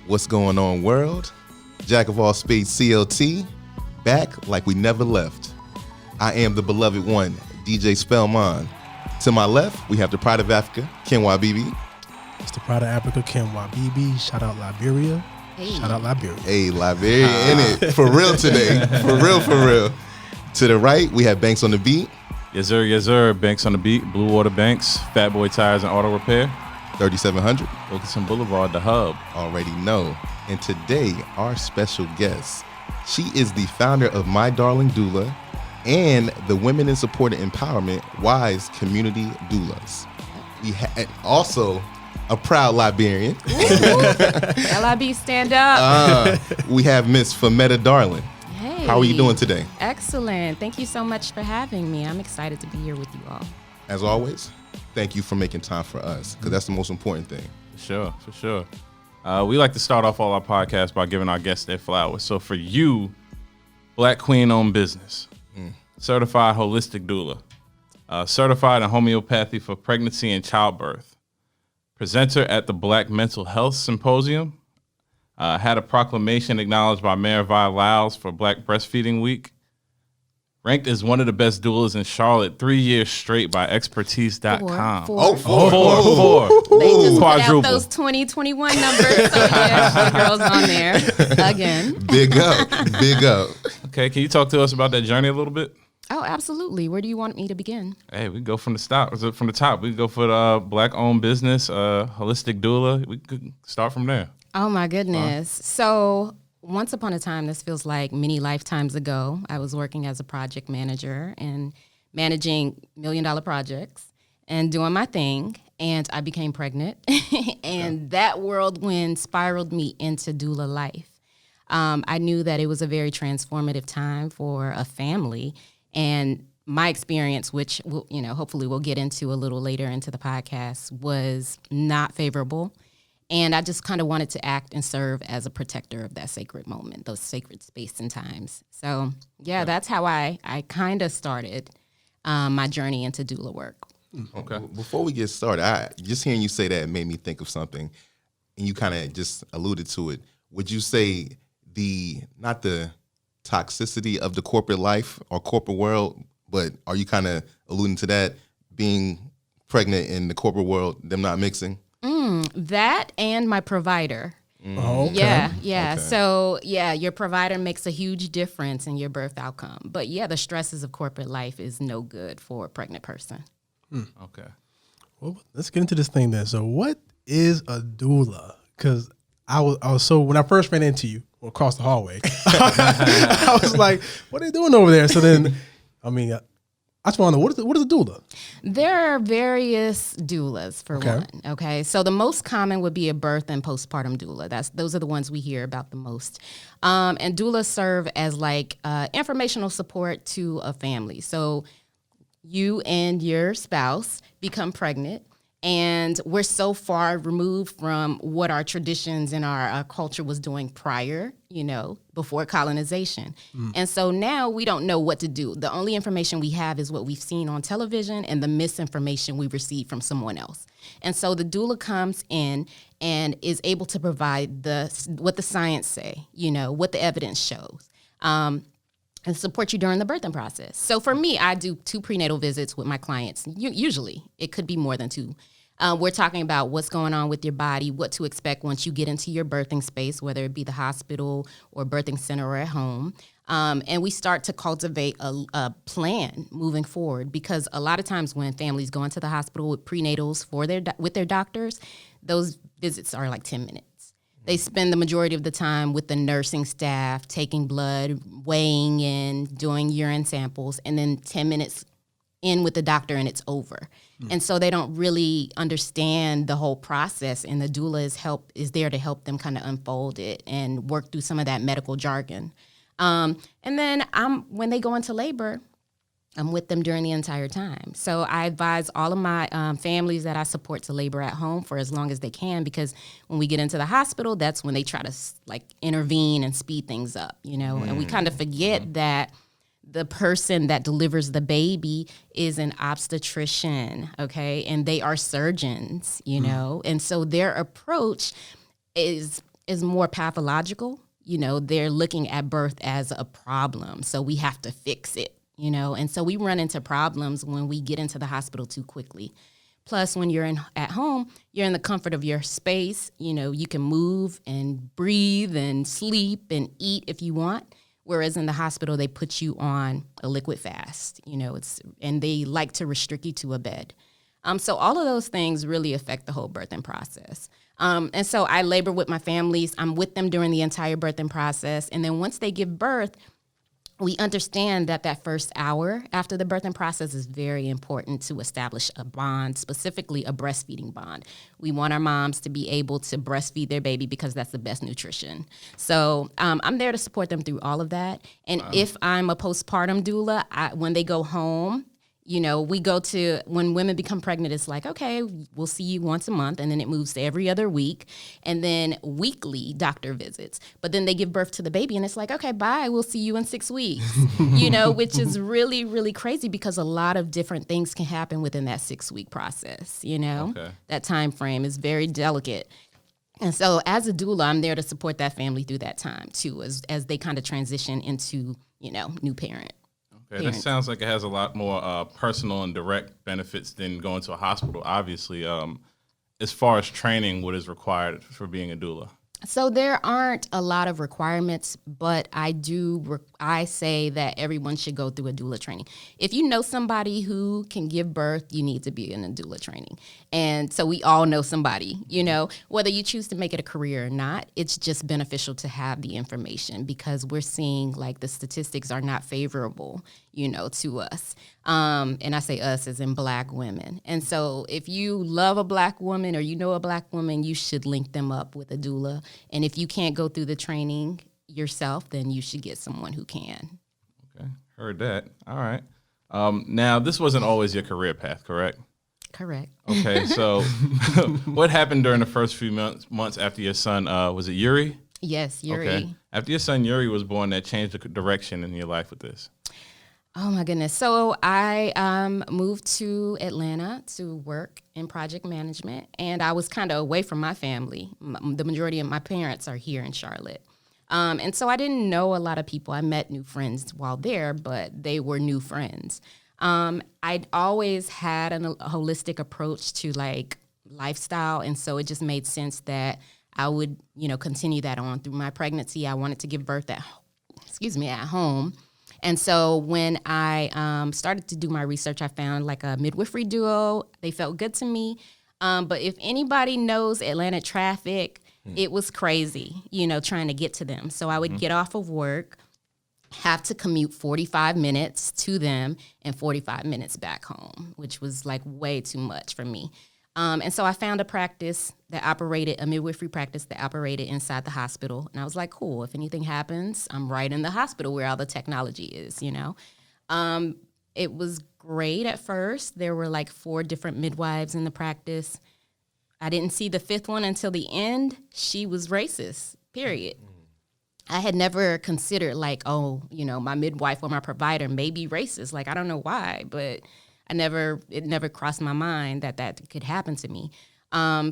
What's going on, world? Jack of all Spades CLT, back like we never left. I am the beloved one, DJ Spellman. To my left, we have the Pride of Africa, Ken Wabibi. It's the Pride of Africa, Ken Wabibi. Shout out Liberia. Hey. Shout out Liberia. Hey, Liberian in it. For real today. For real. To the right, we have Banks on the Beat. Yes, sir. Banks on the Beat, Blue Water Banks, Fat Boy Tires and Auto Repair. 3700. Wilkinson Boulevard, the hub. Already know. And today, our special guest, she is the founder of My Darling Doula and the Women in Supported Empowerment W.I.S.E. Community Doulas. We had also a proud Liberian. LIB, stand up. We have Miss Fametta Darling. Hey. How are you doing today? Excellent. Thank you so much for having me. I'm excited to be here with you all. As always, thank you for making time for us, because that's the most important thing. For sure. We like to start off all our podcasts by giving our guests their flowers. So for you, Black Queen-owned business, certified holistic doula, certified in homeopathy for pregnancy and childbirth, presenter at the Black Mental Health Symposium, had a proclamation acknowledged by Mayor Vi Lyles for Black Breastfeeding Week, ranked as one of the best doulas in Charlotte 3 years straight by expertise.com. Four. They just put out Quadruple. those 2021 numbers. So yeah, the girls on there again. Big up. Okay, can you talk to us about that journey a little bit? Oh, absolutely. Where do you want me to begin? Hey, we go from the top. From the top, we go for the Black-owned business, holistic doula. We could start from there. Oh my goodness. So once upon a time, this feels like many lifetimes ago, I was working as a project manager and managing $1 million projects and doing my thing. And I became pregnant and that whirlwind spiraled me into doula life. I knew that it was a very transformative time for a family, and my experience, which hopefully we'll get into a little later into the podcast, was not favorable. And I just kind of wanted to act and serve as a protector of that sacred moment, those sacred space and times. So, that's how I kind of started my journey into doula work. Okay. Before we get started, just hearing you say that made me think of something, and you kind of just alluded to it. Would you say not the toxicity of the corporate life or corporate world, but are you kind of alluding to that, being pregnant in the corporate world, them not mixing? That and my provider. Oh, okay. Yeah. Okay. So, your provider makes a huge difference in your birth outcome. But, the stresses of corporate life is no good for a pregnant person. Okay. Well, let's get into this thing then. So what is a doula? Because I was so, when I first ran into you across the hallway, I was like, what are they doing over there? So then, I just want to know, what is a doula? There are various doulas for one. Okay, so the most common would be a birth and postpartum doula. Those are the ones we hear about the most. And doulas serve as like informational support to a family. So you and your spouse become pregnant, and we're so far removed from what our traditions and our culture was doing prior, before colonization. And so now we don't know what to do. The only information we have is what we've seen on television and the misinformation we received from someone else. And so the doula comes in and is able to provide what the science say, what the evidence shows. And support you during the birthing process. So for me, I do 2 prenatal visits with my clients. Usually, it could be more than 2. We're talking about what's going on with your body, what to expect once you get into your birthing space, whether it be the hospital or birthing center or at home. And we start to cultivate a plan moving forward, because a lot of times when families go into the hospital with prenatals with their doctors, those visits are like 10 minutes. They spend the majority of the time with the nursing staff, taking blood, weighing in, doing urine samples, and then 10 minutes in with the doctor and it's over. And so they don't really understand the whole process, and the doula is there to help them kind of unfold it and work through some of that medical jargon. And then when they go into labor, I'm with them during the entire time. So I advise all of my families that I support to labor at home for as long as they can, because when we get into the hospital, that's when they try to intervene and speed things up, and we kind of forget that the person that delivers the baby is an obstetrician, okay? And they are surgeons, and so their approach is is more pathological. You know, they're looking at birth as a problem, so we have to fix it, you know. And so we run into problems when we get into the hospital too quickly. Plus, when you're at home, you're in the comfort of your space. You know, you can move and breathe and sleep and eat if you want. Whereas in the hospital, they put you on a liquid fast, you know, and they like to restrict you to a bed. So all of those things really affect the whole birthing process. And so I labor with my families. I'm with them during the entire birthing process. And then once they give birth, we understand that first hour after the birthing process is very important to establish a bond, specifically a breastfeeding bond. We want our moms to be able to breastfeed their baby because that's the best nutrition. So I'm there to support them through all of that. And if I'm a postpartum doula, when they go home, you know, we go to, when women become pregnant, it's like, okay, we'll see you once a month. And then it moves to every other week. And then weekly doctor visits. But then they give birth to the baby and it's like, okay, bye, we'll see you in 6 weeks. You know, which is really, really crazy because a lot of different things can happen within that 6-week process, you know? Okay. That time frame is very delicate. And so as a doula, I'm there to support that family through that time too, as they kind of transition into, you know, new parent. Okay, that sounds like it has a lot more personal and direct benefits than going to a hospital, obviously. As far as training, what is required for being a doula? So there aren't a lot of requirements, but I say that everyone should go through a doula training. If you know somebody who can give birth, you need to be in a doula training. And so we all know somebody, you know, whether you choose to make it a career or not, it's just beneficial to have the information because we're seeing like the statistics are not favorable, you know, to us. And I say us as in Black women. And so if you love a Black woman or you know a Black woman, you should link them up with a doula. And if you can't go through the training yourself, then you should get someone who can. Okay, heard that. All right. Now, this wasn't always your career path, correct? Correct. Okay, so what happened during the first few months after your son, was it Yuri? Yes, Yuri. Okay. After your son Yuri was born, that changed the direction in your life with this. Oh my goodness. So I moved to Atlanta to work in project management, and I was kind of away from my family. The majority of my parents are here in Charlotte. And so I didn't know a lot of people. I met new friends while there, but they were new friends. I'd always had a holistic approach to like lifestyle, and so it just made sense that I would, you know, continue that on through my pregnancy. I wanted to give birth at home. And so when I started to do my research, I found like a midwifery duo. They felt good to me. But if anybody knows Atlanta traffic, it was crazy, you know, trying to get to them. So I would get off of work, have to commute 45 minutes to them and 45 minutes back home, which was like way too much for me. And so I found a midwifery practice that operated inside the hospital. And I was like, cool, if anything happens, I'm right in the hospital where all the technology is, you know. It was great at first. There were like 4 different midwives in the practice. I didn't see the 5th one until the end. She was racist, period. I had never considered like, oh, you know, my midwife or my provider may be racist. Like, I don't know why, but it never crossed my mind that could happen to me.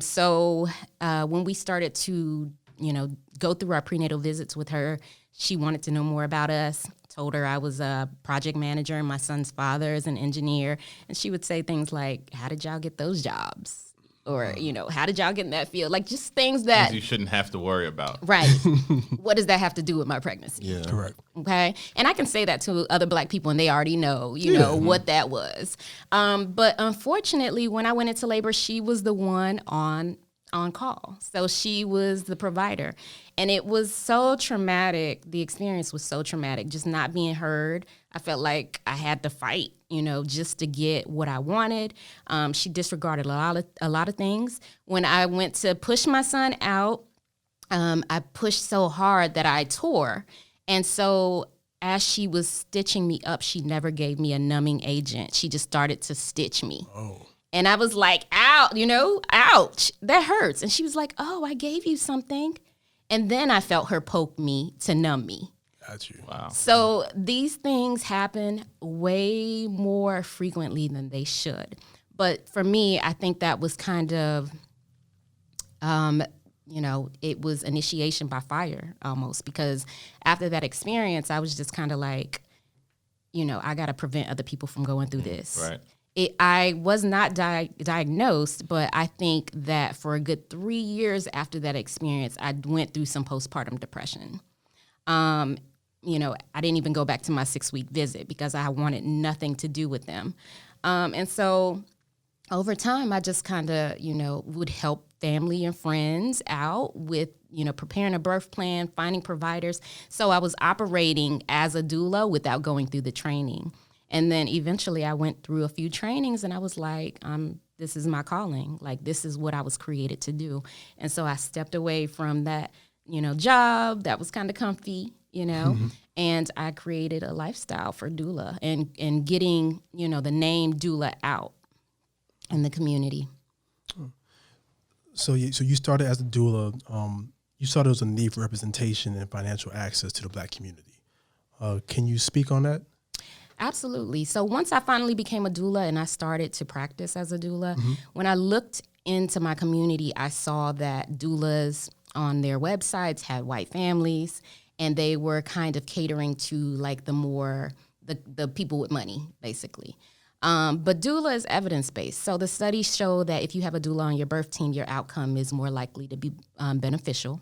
So when we started to, you know, go through our prenatal visits with her, she wanted to know more about us. Told her I was a project manager and my son's father is an engineer. And she would say things like, how did y'all get those jobs? Or, you know, how did y'all get in that field? Like just things that you shouldn't have to worry about. Right. What does that have to do with my pregnancy? Yeah. Correct. Okay. And I can say that to other Black people and they already know, you know, what that was. But unfortunately, when I went into labor, she was the one on call. So she was the provider. And it was so traumatic. The experience was so traumatic, just not being heard. I felt like I had to fight, you know, just to get what I wanted. She disregarded a lot of things. When I went to push my son out, I pushed so hard that I tore. And so as she was stitching me up, she never gave me a numbing agent. She just started to stitch me. Oh. And I was like, ow, you know, ouch, that hurts. And she was like, oh, I gave you something. And then I felt her poke me to numb me. Got you. Wow. So these things happen way more frequently than they should. But for me, I think that was kind of it was initiation by fire almost, because after that experience, I was just kind of like, I got to prevent other people from going through this. Right. I was not diagnosed, but I think that for a good 3 years after that experience, I went through some postpartum depression. I didn't even go back to my 6-week visit because I wanted nothing to do with them. And so over time, I just kind of, would help family and friends out with, preparing a birth plan, finding providers. So I was operating as a doula without going through the training. And then eventually I went through a few trainings and I was like, this is my calling. Like, this is what I was created to do. And so I stepped away from that, job that was kind of comfy, and I created a lifestyle for doula and getting, the name doula out in the community. So you started as a doula. You saw there was a need for representation and financial access to the Black community. Can you speak on that? Absolutely. So once I finally became a doula and I started to practice as a doula, when I looked into my community, I saw that doulas on their websites had white families, and they were kind of catering to like the people with money, basically. But doula is evidence-based. So the studies show that if you have a doula on your birth team, your outcome is more likely to be beneficial.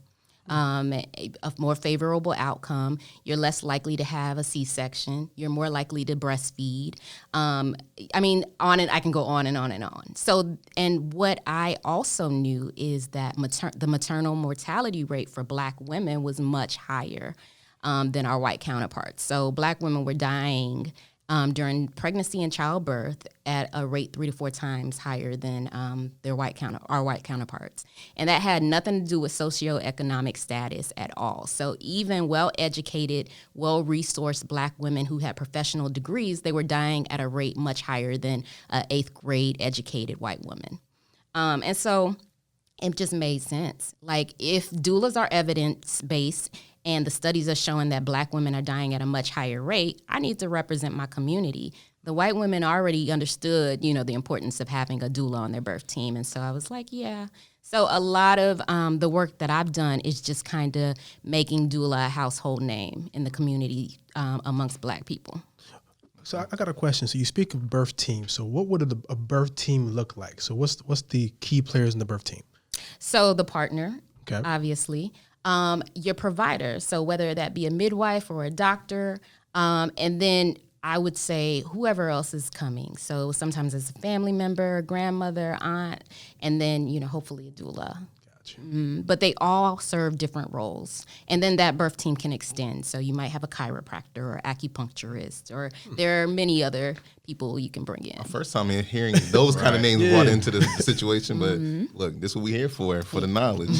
A more favorable outcome. You're less likely to have a C-section. You're more likely to breastfeed. I can go on and on and on. So, and what I also knew is that the maternal mortality rate for Black women was much higher than our white counterparts. So Black women were dying during pregnancy and childbirth at a rate 3 to 4 times higher than our white counterparts. And that had nothing to do with socioeconomic status at all. So even well-educated, well-resourced Black women who had professional degrees, they were dying at a rate much higher than an 8th grade educated white woman. And so it just made sense. Like, if doulas are evidence-based and the studies are showing that Black women are dying at a much higher rate, I need to represent my community. The white women already understood, the importance of having a doula on their birth team. And so I was like, yeah. So a lot of the work that I've done is just kind of making doula a household name in the community amongst Black people. So I got a question. So you speak of birth team. So what would a birth team look like? So what's the key players in the birth team? So the partner, obviously. Your provider, so whether that be a midwife or a doctor, and then I would say whoever else is coming. So sometimes it's a family member, grandmother, aunt, and then, hopefully a doula. Gotcha. But they all serve different roles. And then that birth team can extend. So you might have a chiropractor or acupuncturist, or there are many other people you can bring in. First time hearing those kind of names brought into the situation, but look, this is what we're here for the knowledge.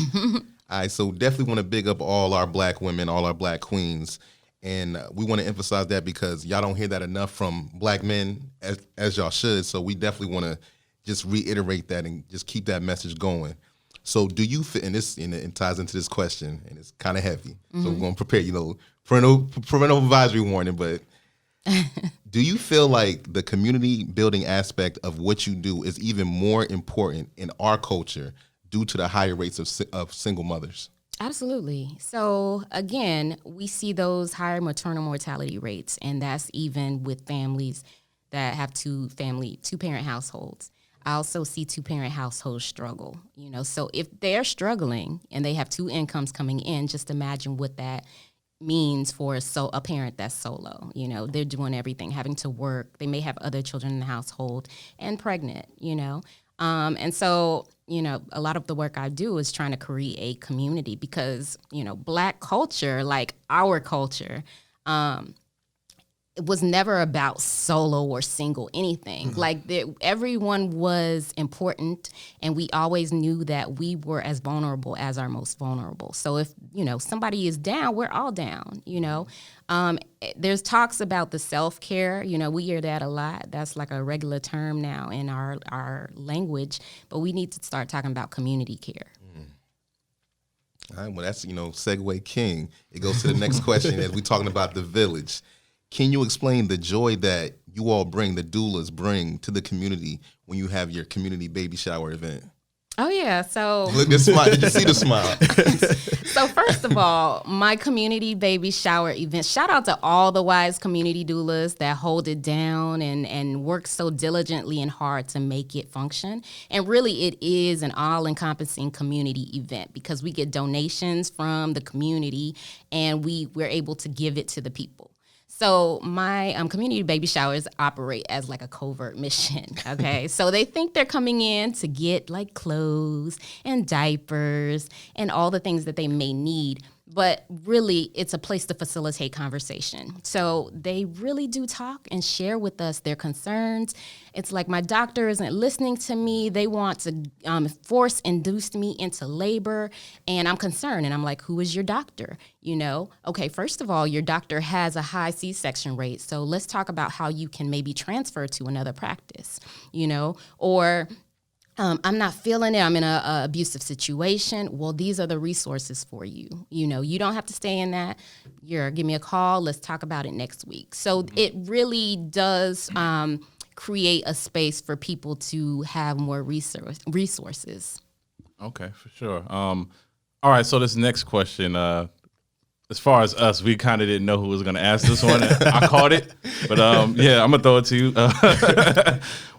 All right, so definitely want to big up all our Black women, all our Black queens. And we want to emphasize that because y'all don't hear that enough from Black men as y'all should. So we definitely want to just reiterate that and just keep that message going. So do you fit in this, and it ties into this question, and it's kind of heavy. So we're going to prepare, parental advisory warning, but do you feel like the community building aspect of what you do is even more important in our culture due to the higher rates of single mothers? Absolutely. So again, we see those higher maternal mortality rates, and that's even with families that have two-parent households. I also see two-parent households struggle, So if they're struggling and they have 2 incomes coming in, just imagine what that means for a parent that's solo. They're doing everything, having to work. They may have other children in the household and pregnant, And so, a lot of the work I do is trying to create community because, Black culture, like our culture, it was never about solo or single anything. Like everyone was important, and we always knew that we were as vulnerable as our most vulnerable. So if, somebody is down, we're all down, There's talks about the self-care. We hear that a lot. That's like a regular term now in our language, but we need to start talking about community care. All right, well, that's, segue king. It goes to the next question as we're talking about the village. Can you explain the joy that you all bring, the doulas bring to the community when you have your community baby shower event? Oh yeah. So Look at smile. Did you see the smile? So first of all, my community baby shower event. Shout out to all the W.I.S.E community doulas that hold it down and work so diligently and hard to make it function. And really, it is an all-encompassing community event because we get donations from the community and we're able to give it to the people. So my community baby showers operate as like a covert mission, okay? So they think they're coming in to get like clothes and diapers and all the things that they may need, but really it's a place to facilitate conversation. So they really do talk and share with us their concerns. It's like my doctor isn't listening to me. They want to force-induce me into labor, and I'm concerned. And I'm like, who is your doctor? You know, okay, first of all, your doctor has a high C-section rate. So let's talk about how you can maybe transfer to another practice, you know, or I'm not feeling it. I'm in a abusive situation. Well, these are the resources for you. You know, you don't have to stay in that. Give me a call. Let's talk about it next week. So it really does create a space for people to have more resources. Okay, for sure. All right, so this next question, as far as us, we kind of didn't know who was going to ask this one. I caught it, but yeah, I'm going to throw it to you.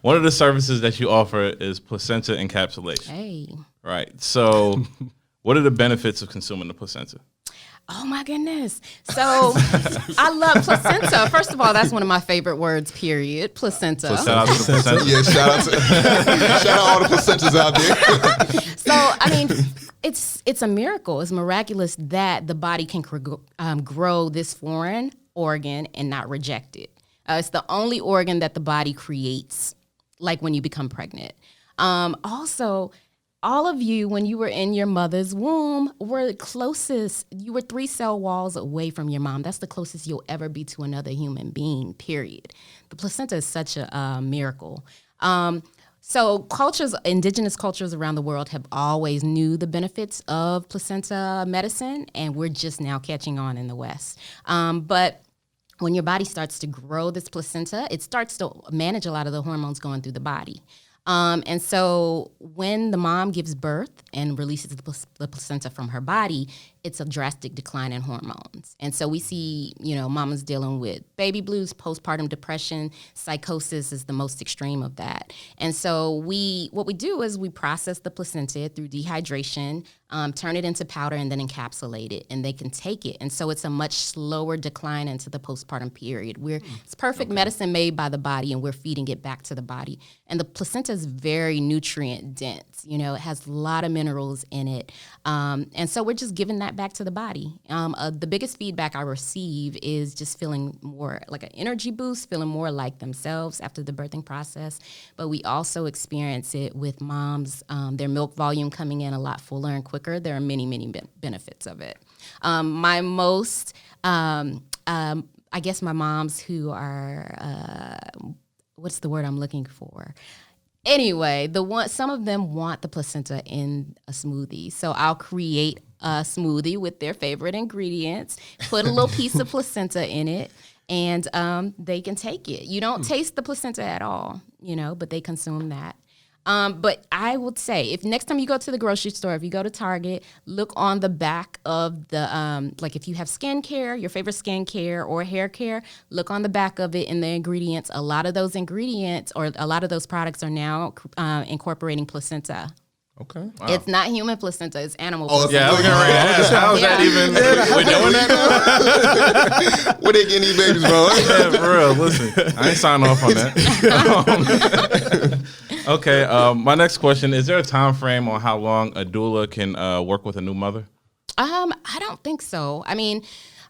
One of the services that you offer is placenta encapsulation. Hey. Right. So what are the benefits of consuming the placenta? Oh my goodness. So I love placenta. First of all, that's one of my favorite words, period. Placenta. So shout out to the placenta. Yeah, shout out all the placentas out there. So, I mean, it's a miracle. It's miraculous that the body can grow this foreign organ and not reject it. It's the only organ that the body creates, like when you become pregnant. Also, all of you, when you were in your mother's womb, were closest. You were 3 cell walls away from your mom. That's the closest you'll ever be to another human being, period. The placenta is such a miracle. So indigenous cultures around the world have always knew the benefits of placenta medicine, and we're just now catching on in the West. But when your body starts to grow this placenta, it starts to manage a lot of the hormones going through the body. And so when the mom gives birth and releases the placenta from her body, it's a drastic decline in hormones. And so we see, mamas dealing with baby blues, postpartum depression, psychosis is the most extreme of that. And so what we do is we process the placenta through dehydration, turn it into powder, and then encapsulate it, and they can take it. And so it's a much slower decline into the postpartum period. It's perfect medicine made by the body, and we're feeding it back to the body. And the placenta is very nutrient dense. It has a lot of minerals in it. And so we're just giving that back to the body. The biggest feedback I receive is just feeling more like an energy boost, feeling more like themselves after the birthing process. But we also experience it with moms, their milk volume coming in a lot fuller and quicker. There are many, many benefits of it. My most, I guess my moms who are, what's the word I'm looking for? Anyway, some of them want the placenta in a smoothie. So I'll create a smoothie with their favorite ingredients, put a little piece of placenta in it, and they can take it. You don't taste the placenta at all, but they consume that. But I would say, if next time you go to the grocery store, if you go to Target, look on the back of the, like if you have skincare, your favorite skincare or hair care, look on the back of it in the ingredients. A lot of those ingredients or a lot of those products are now incorporating placenta. Okay. Wow. It's not human placenta, it's animal placenta. Yeah, I was going to ask, how's that even, we're doing that now? Where they getting these babies, bro? Yeah, for real, listen, I ain't signing off on that. Okay, my next question, is there a time frame on how long a doula can work with a new mother? I don't think so. I mean,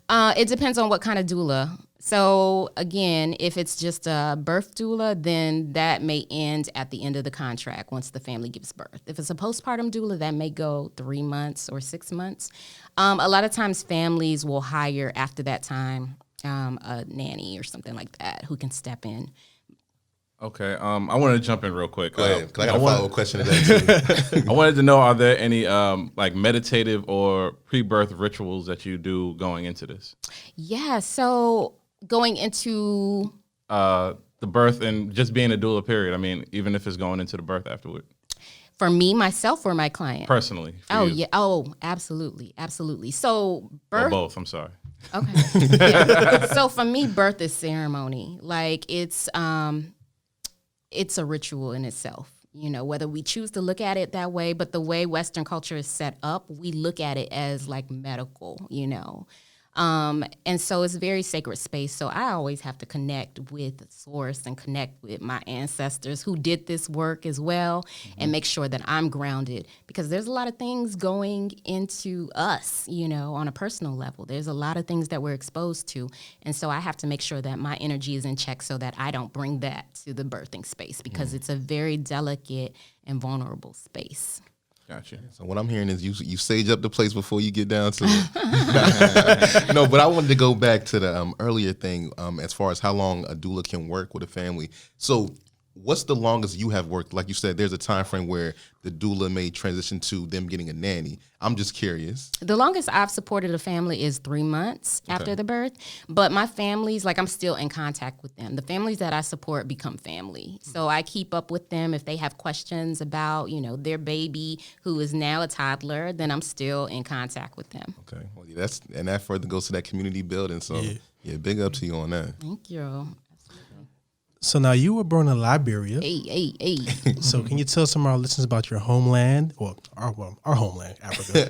it depends on what kind of doula. So again, if it's just a birth doula, then that may end at the end of the contract once the family gives birth. If it's a postpartum doula, that may go 3 months or 6 months. A lot of times families will hire after that time a nanny or something like that who can step in. Okay, I wanted to jump in real quick. Go ahead, 'cause I got a follow-up question to that too. I wanted to know, are there any like meditative or pre-birth rituals that you do going into this? Yeah, so going into the birth and just being a doula period. I mean, even if it's going into the birth afterward. For me, myself, or my client? Personally. Oh, you. yeah. Oh, absolutely. Absolutely. So Or birth. both, I'm sorry. Okay. Yeah. So for me, birth is ceremony. Like it's a ritual in itself. You know, whether we choose to look at it that way, but the way Western culture is set up, we look at it as like medical, you know. And so it's a very sacred space. So I always have to connect with source and connect with my ancestors who did this work as well, and make sure that I'm grounded, because there's a lot of things going into us, you know, on a personal level. There's a lot of things that we're exposed to. And so I have to make sure that my energy is in check so that I don't bring that to the birthing space, because it's a very delicate and vulnerable space. Gotcha. So what I'm hearing is you sage up the place before you get down to it. No, but I wanted to go back to the earlier thing as far as how long a doula can work with a family. So what's the longest you have worked? Like you said, there's a time frame where the doula may transition to them getting a nanny. I'm just curious. The longest I've supported a family is 3 months after the birth. But my families, like I'm still in contact with them. The families that I support become family. So I keep up with them. If they have questions about, you know, their baby who is now a toddler, then I'm still in contact with them. Okay. Well, yeah, that further goes to that community building. So yeah, big up to you on that. Thank you. So now you were born in Liberia. Hey. So can you tell some of our listeners about your homeland, or our homeland, Africa,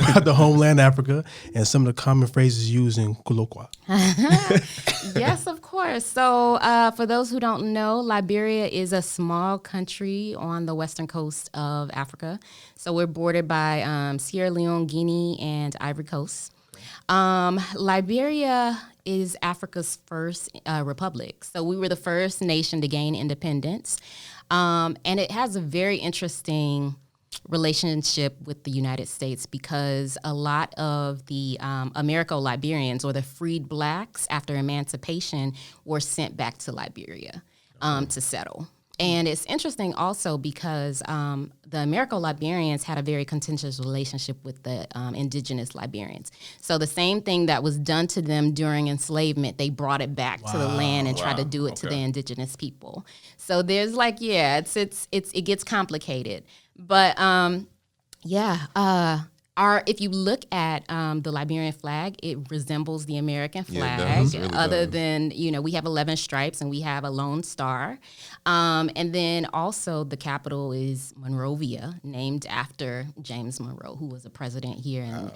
about the homeland, Africa, and some of the common phrases used in Koloqua? Yes, of course. So for those who don't know, Liberia is a small country on the western coast of Africa. So we're bordered by Sierra Leone, Guinea, and Ivory Coast. Liberia is Africa's first republic. So we were the first nation to gain independence. And it has a very interesting relationship with the United States, because a lot of the Americo-Liberians, or the freed blacks after emancipation, were sent back to Liberia to settle. And it's interesting also because the Americo-Liberians had a very contentious relationship with the indigenous Liberians. So the same thing that was done to them during enslavement, they brought it back to the land and tried to do it to the indigenous people. So there's like, it gets complicated. But if you look at the Liberian flag, it resembles the American flag. Yeah, it does. It really other does. than, you know, we have 11 stripes and we have a lone star. And then also the capital is Monrovia, named after James Monroe, who was a president here. And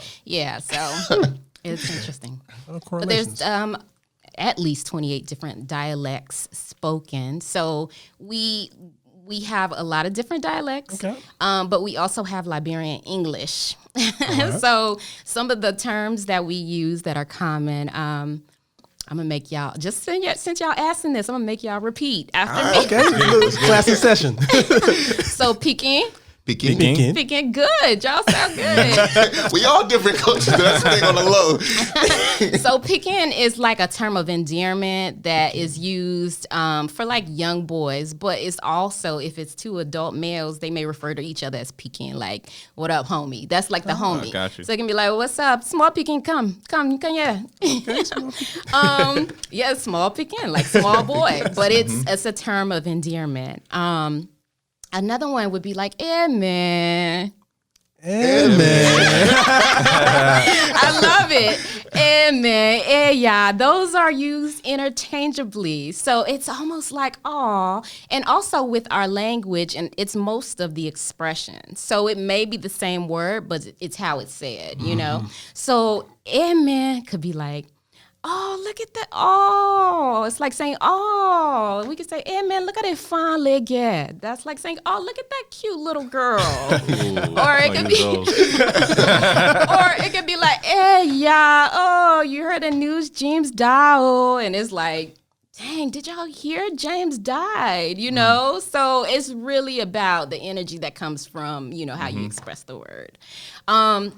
so it's interesting. But there's at least 28 different dialects spoken. So we have a lot of different dialects, but we also have Liberian English. So some of the terms that we use that are common, I'm going to make y'all, just since y'all asking this, I'm going to make y'all repeat after me. Okay, classic session. So Peking. Peking. Good. Y'all sound good. We all different cultures. That's the thing on the low. So Peking is like a term of endearment that is used for like young boys, but it's also, if it's two adult males, they may refer to each other as Peking, like, what up, homie? That's like the homie. Got you. So it can be like, what's up? Small Peking, come, yeah. Small Peking, like small boy, but it's a term of endearment. Another one would be like, man. Man. I love it. Man, yeah. Those are used interchangeably. So it's almost like, aw. And also with our language, and it's most of the expression. So it may be the same word, but it's how it's said, you know? So, man could be like, oh, look at that. Oh, it's like saying, oh, we could say, hey, man, look at that fine leg. Yeah. That's like saying, oh, look at that cute little girl. Or it could be, or it could be like, hey, yeah, oh, you heard the news, James died. And it's like, dang, did y'all hear James died? You know? So it's really about the energy that comes from, you know, how you express the word. I'll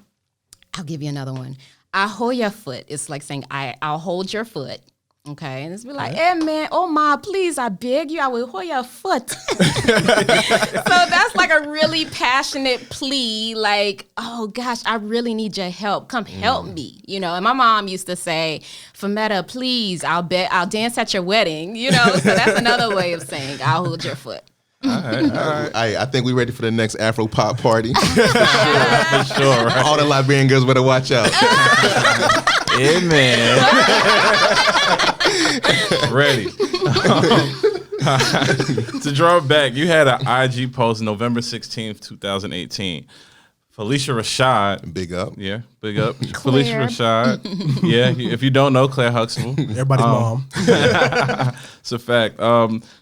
give you another one. I hold your foot. It's like saying, I'll hold your foot. Okay. And it's be like, hey, man, oh, my, please, I beg you, I will hold your foot. So that's like a really passionate plea, like, oh, gosh, I really need your help. Come help me, you know. And my mom used to say, Fametta, please, I'll dance at your wedding, you know. So that's another way of saying, I'll hold your foot. All right. I think we're ready for the next Afro pop party. For sure, right? All the Liberian girls better watch out. Yeah, man. Ready. To draw it back, you had an IG post November 16th, 2018. Felicia Rashad. Big up. Yeah, big up. Felicia Rashad. Yeah, if you don't know, Claire Huxtable. Everybody's mom. It's a fact.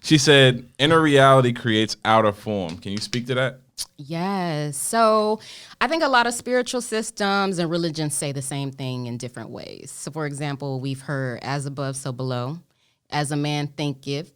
She said, inner reality creates outer form. Can you speak to that? Yes. So I think a lot of spiritual systems and religions say the same thing in different ways. So, for example, we've heard as above, so below. As a man thinketh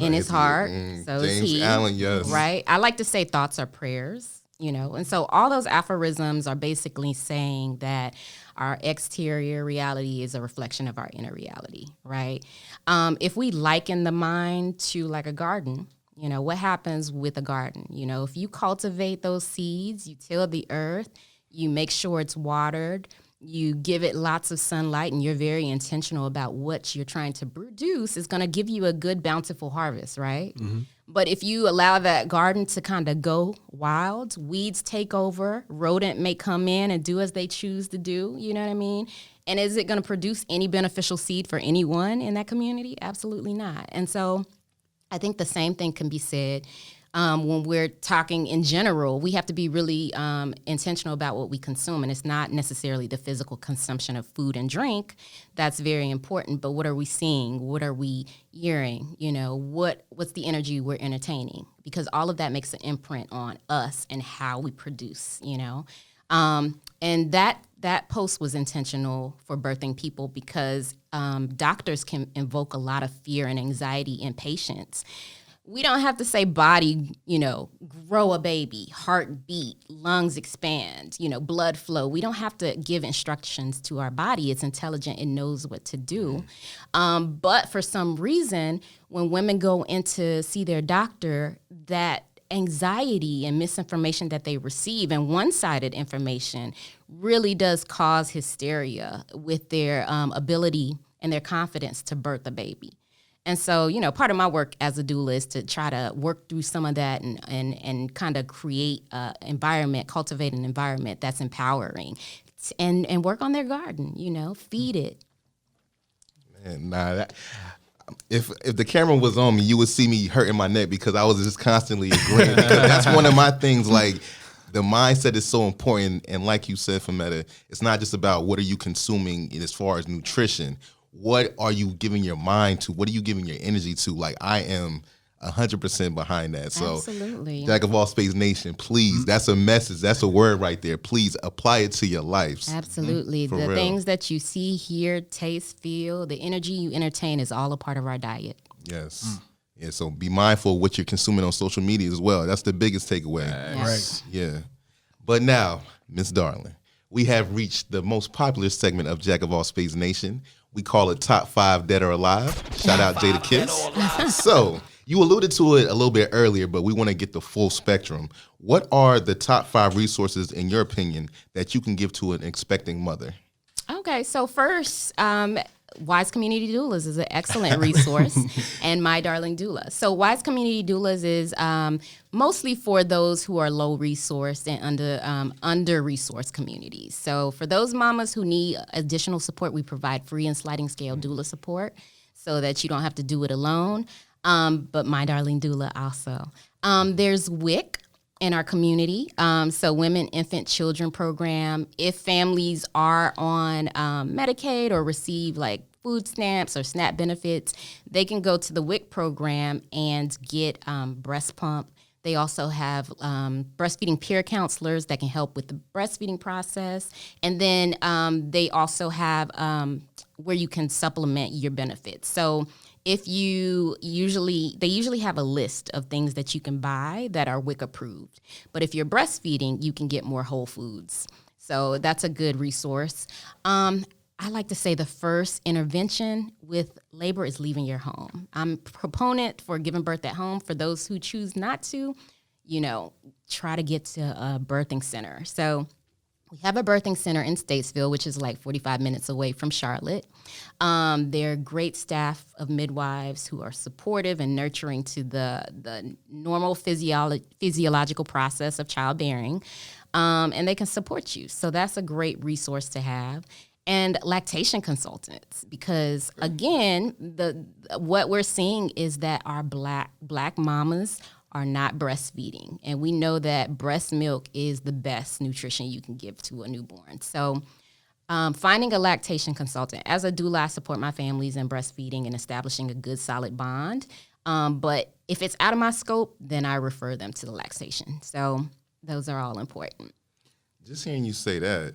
in his heart, so is James he. Allen, yes. Right? I like to say thoughts are prayers. And so all those aphorisms are basically saying that our exterior reality is a reflection of our inner reality, right? If we liken the mind to like a garden, what happens with a garden? If you cultivate those seeds, you till the earth, you make sure it's watered, you give it lots of sunlight, and you're very intentional about what you're trying to produce, is going to give you a good, bountiful harvest, right? Mm-hmm. But if you allow that garden to kind of go wild, weeds take over, rodent may come in and do as they choose to do, you know what I mean? And is it going to produce any beneficial seed for anyone in that community? Absolutely not. And so I think the same thing can be said when we're talking in general. We have to be really intentional about what we consume, and it's not necessarily the physical consumption of food and drink. That's very important, but what are we seeing? What are we hearing? What's the energy we're entertaining? Because all of that makes an imprint on us and how we produce, and that post was intentional for birthing people because doctors can invoke a lot of fear and anxiety in patients. We don't have to say body, grow a baby, heart beat, lungs expand, blood flow. We don't have to give instructions to our body. It's intelligent. It knows what to do. But for some reason, when women go in to see their doctor, that anxiety and misinformation that they receive and one-sided information really does cause hysteria with their ability and their confidence to birth a baby. And so, part of my work as a doula is to try to work through some of that and kind of create an environment, cultivate an environment that's empowering and work on their garden, feed it. Man, if the camera was on me, you would see me hurting my neck because I was just constantly agreeing. Because that's one of my things, like the mindset is so important. And like you said, Fametta, it's not just about what are you consuming as far as nutrition. What are you giving your mind to? What are you giving your energy to? Like, I am 100% behind that. So, absolutely. Jack of all Spades Nation, please, that's a message. That's a word right there. Please apply it to your lives. Absolutely. For the real. Things that you see, hear, taste, feel, the energy you entertain is all a part of our diet. Yes. Yeah, so be mindful of what you're consuming on social media as well. That's the biggest takeaway. Right. Yeah. But now, Miss Darling, we have reached the most popular segment of Jack of all Spades Nation. We call it Top 5 Dead or Alive. Shout out Jada Kiss. So you alluded to it a little bit earlier, but we want to get the full spectrum. What are the top 5 resources, in your opinion, that you can give to an expecting mother? Okay, so first, W.I.S.E Community Doulas is an excellent resource, and My Darling Doula. So W.I.S.E Community Doulas is mostly for those who are low resourced and under resourced communities. So for those mamas who need additional support, we provide free and sliding scale doula support so that you don't have to do it alone. But My Darling Doula also. There's W.I.S.E in our community. So Women, Infant, Children program. If families are on Medicaid or receive like food stamps or SNAP benefits, they can go to the W.I.S.E program and get breast pump. They also have breastfeeding peer counselors that can help with the breastfeeding process. And then they also have where you can supplement your benefits. So if they usually have a list of things that you can buy that are W.I.C approved. But if you're breastfeeding, you can get more whole foods. So that's a good resource. I like to say the first intervention with labor is leaving your home. I'm a proponent for giving birth at home. For those who choose not to, try to get to a birthing center. So We have a birthing center in Statesville, which is like 45 minutes away from Charlotte. They're great staff of midwives who are supportive and nurturing to the normal physiological process of childbearing, and they can support you. So that's a great resource to have. And lactation consultants, because again, what we're seeing is that our black mamas are not breastfeeding. And we know that breast milk is the best nutrition you can give to a newborn. So finding a lactation consultant. As a doula, I support my families in breastfeeding and establishing a good, solid bond. But if it's out of my scope, then I refer them to the lactation. So those are all important. Just hearing you say that,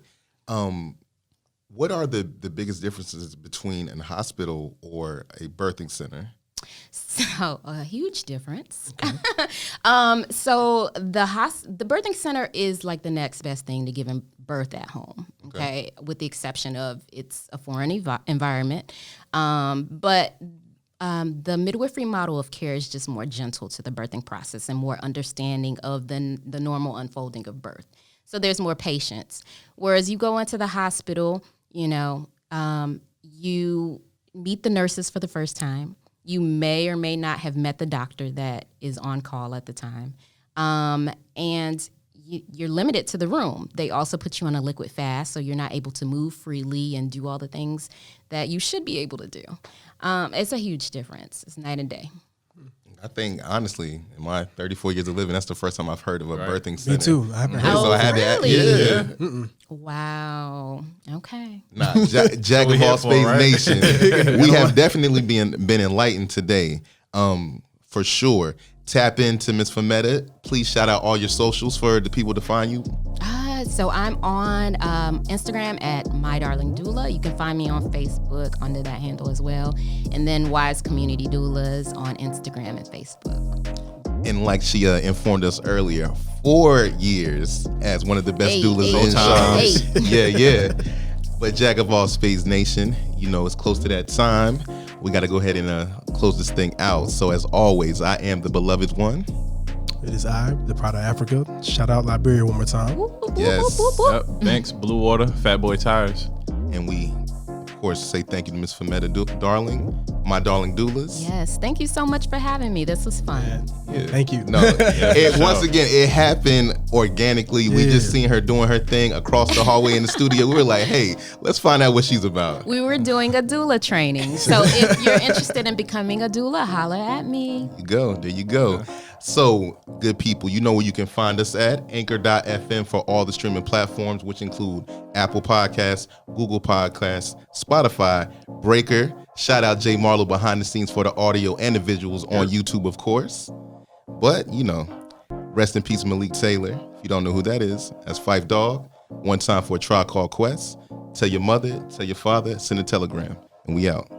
what are the biggest differences between a hospital or a birthing center? So a huge difference. Okay. So the birthing center is like the next best thing to giving birth at home. Okay, with the exception of it's a foreign environment, but the midwifery model of care is just more gentle to the birthing process and more understanding of the normal unfolding of birth. So there's more patience. Whereas you go into the hospital, you meet the nurses for the first time. You may or may not have met the doctor that is on call at the time. And you're limited to the room. They also put you on a liquid fast, so you're not able to move freely and do all the things that you should be able to do. It's a huge difference. It's night and day. I think, honestly, in my 34 years of living, that's the first time I've heard of a birthing center. Me too. I haven't heard So I had really? to, Wow. Okay. Nah, Jack of all Spades Nation. We have definitely been enlightened today, for sure. Tap into Ms. Fametta. Please shout out all your socials for the people to find you. So I'm on Instagram at My Darling Doula. You can find me on Facebook under that handle as well. And then W.I.S.E Community Doulas on Instagram and Facebook. And like she informed us earlier, 4 years as one of the best doulas in Charlotte. Yeah. But Jack of all Spades Nation, it's close to that time. We got to go ahead and close this thing out. So as always, I am the beloved one. It is I, the Pride of Africa. Shout out Liberia one more time. Yes. Yep. Thanks, Blue Water, Fat Boy Tires. And we, of course, say thank you to Ms. Fametta Darling, my darling doulas. Yes. Thank you so much for having me. This was fun. Yeah. Thank you. No, once again, it happened organically. We just seen her doing her thing across the hallway in the studio. We were like, hey, let's find out what she's about. We were doing a doula training. So if you're interested in becoming a doula, holler at me. There you go. So, good people, you know where you can find us at, anchor.fm for all the streaming platforms, which include Apple Podcasts, Google Podcasts, Spotify, Breaker. Shout out Jay Marlowe behind the scenes for the audio and the visuals on YouTube, of course. But, rest in peace, Malik Taylor. If you don't know who that is, that's Phife Dawg. One time for a Tribe Called Quest. Tell your mother, tell your father, send a telegram. And we out.